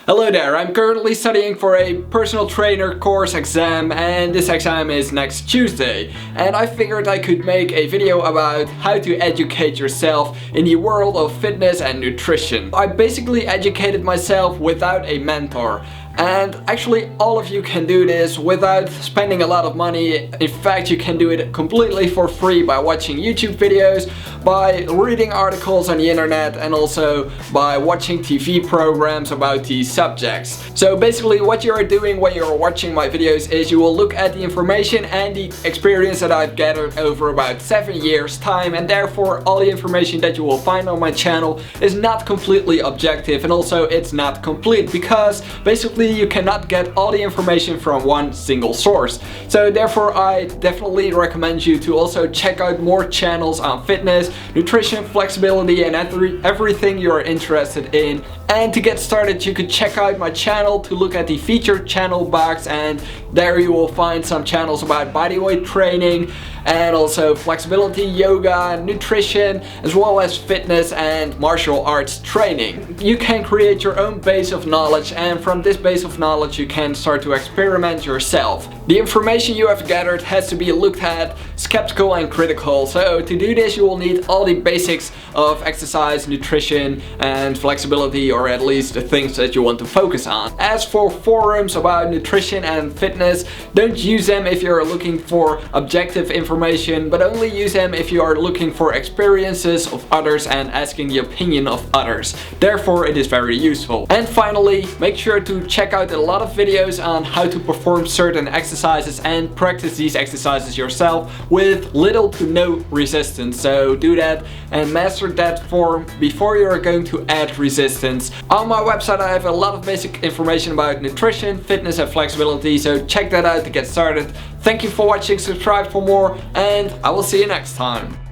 Hello there, I'm currently studying for a personal trainer course exam and this exam is next Tuesday. And I figured I could make a video about how to educate yourself in the world of fitness and nutrition. I basically educated myself without a mentor. And actually all of you can do this without spending a lot of money. In fact, you can do it completely for free by watching YouTube videos, by reading articles on the internet, and also by watching TV programs about these subjects. So basically what you are doing when you're watching my videos is you will look at the information and the experience that I've gathered over about 7 years time, and therefore all the information that you will find on my channel is not completely objective, and also it's not complete because basically you cannot get all the information from one single source. So therefore I definitely recommend you to also check out more channels on fitness, nutrition, flexibility, and everything you are interested in. And to get started, you could check out my channel to look at the featured channel box, and there you will find some channels about bodyweight training and also flexibility, yoga, nutrition, as well as fitness and martial arts training. You can create your own base of knowledge, and from this base of knowledge you can start to experiment yourself. The information you have gathered has to be looked at skeptical and critical. So to do this you will need all the basics of exercise, nutrition and flexibility, or at least the things that you want to focus on. As for forums about nutrition and fitness, don't use them if you're looking for objective information, but only use them if you are looking for experiences of others and asking the opinion of others. Therefore it is very useful. And finally, make sure to check out a lot of videos on how to perform certain exercises and practice these exercises yourself with little to no resistance. So do that and master that form before you're going to add resistance. On my website I have a lot of basic information about nutrition, fitness and flexibility, so check that out to get started. Thank you for watching, subscribe for more, and I will see you next time.